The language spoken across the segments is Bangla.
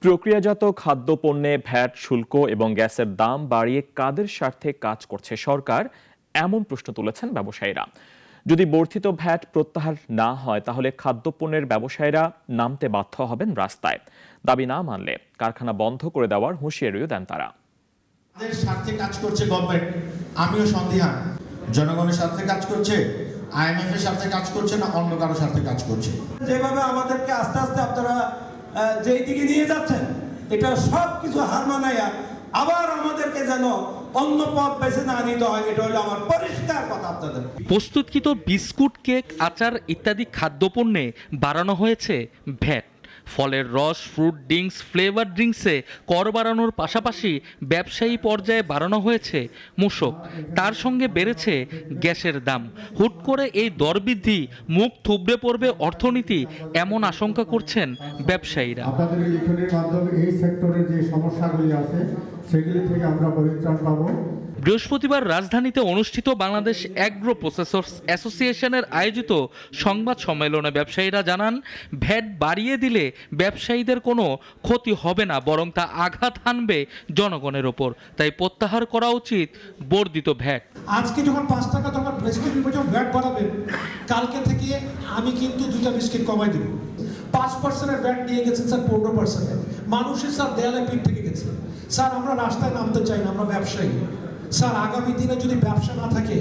প্রক্রিয়াজাত খাদ্যপণ্যে ভ্যাট শুল্ক এবং গ্যাসের দাম বাড়িয়ে কাদের স্বার্থে কাজ করছে সরকার, এমন প্রশ্ন তুলেছেন ব্যবসায়ীরা। যদি বর্ধিত ভ্যাট প্রত্যাহার না হয় তাহলে খাদ্যপণ্যের ব্যবসায়ীরা নামতে বাধ্য হবেন রাস্তায়। দাবি না মানলে কারখানা বন্ধ করে দেওয়ার হুঁশিয়ারিও দেন তারা। তাদের স্বার্থে কাজ করছে গভর্নমেন্ট, আমিও সন্দিহান। জনগণের স্বার্থে কাজ করছে, IMF এর স্বার্থে কাজ করছে, না অন্য কারো স্বার্থে কাজ করছে। যেভাবে আমাদেরকে আস্তে আস্তে আপনারা যেই দিকে নিয়ে যাচ্ছেন, এটা সব কিছু হার মানাইয়া আবার আমাদেরকে যেন অন্য পথ বেছে না নিতে হয়, এটা হলো আমার পরিষ্কার কথা আপনাদের। প্রস্তুতকৃত বিস্কুট, কেক, আচার ইত্যাদি খাদ্যপণ্যে বাড়ানো হয়েছে ভ্যাট। ফলের রস, ফ্রুট ড্রিঙ্কস, ফ্লেভার ড্রিঙ্কসে কর বাড়ানোর পাশাপাশি ব্যবসায়ী পর্যায়ে বাড়ানো হয়েছে মূসক। তার সঙ্গে বেড়েছে গ্যাসের দাম। হুট করে এই দরবৃদ্ধি মুখ থুবড়ে পড়বে অর্থনীতি, এমন আশঙ্কা করছেন ব্যবসায়ীরা। আপনাদের এই লিখনের মাধ্যমে এই সেক্টরের যে সমস্যাগুলি আছে সেগুলি থেকে আমরা পরিত্রাণ পাবো। বৃহস্পতিবার রাজধানীতে অনুষ্ঠিত বাংলাদেশ অ্যাগ্রো প্রসেসর্স অ্যাসোসিয়েশনের আয়োজিত সংবাদ সম্মেলনে ব্যবসায়ীরা জানান, ভ্যাট বাড়িয়ে দিলে ব্যবসায়ীদের কোনো ক্ষতি হবে না, বরং তা আঘাত হানবে জনগণের ওপর। তাই প্রত্যাহার করা উচিত বর্ধিত ভ্যাট। আজকে যখন 5 টাকা তখন বিস্কিটের উপর যখন ভ্যাট বাড়াবেন, কালকে থেকে আমি কিন্তু 2টা বিস্কিট কমাই দেব। 5% ভ্যাট নিয়ে গেছেন স্যার 15%। মানুষের স্যার দেয়ালে পিঠ থেকে গেছে। স্যার আমরা রাস্তায় নামতে চাই না, আমরা ব্যবসায়ী। স্যার আগামী দিনে যদি ব্যবসা না থাকে,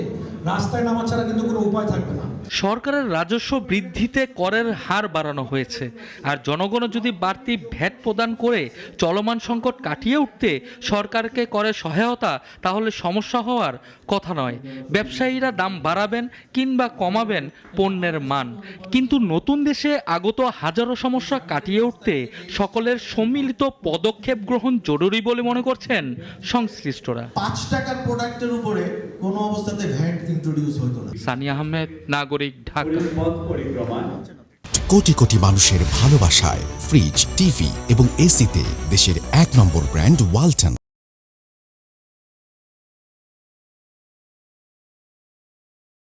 রাস্তায় নামা ছাড়া কিন্তু কোনো উপায় থাকবে না। সরকারের রাজস্ব বৃদ্ধিতে করের হার বাড়ানো হয়েছে, আর জনগণ যদি বাড়তি ভ্যাট প্রদান করে চলমান সংকট কাটিয়ে উঠতে সরকারকে করে সহায়তা, তাহলে সমস্যা হওয়ার কথা নয়। ব্যবসায়ীরা দাম বাড়াবেন কিংবা কমাবেন পণ্যের মান, কিন্তু নতুন দেশে আগত হাজারো সমস্যা কাটিয়ে উঠতে সকলের সম্মিলিত পদক্ষেপ গ্রহণ জরুরি বলে মনে করছেন সংশ্লিষ্টরা। 5 টাকার প্রোডাক্টের উপরে কোনো অবস্থাতে ভ্যাট ইন্ট্রোডিউস হতো না। সানিয়া আহমেদ, নাগরিক, ঢাকা। কোটি কোটি মানুষের ভালোবাসায় ফ্রিজ, টিভি এবং এসিতে দেশের 1 নম্বর ব্র্যান্ড ওয়ালটন।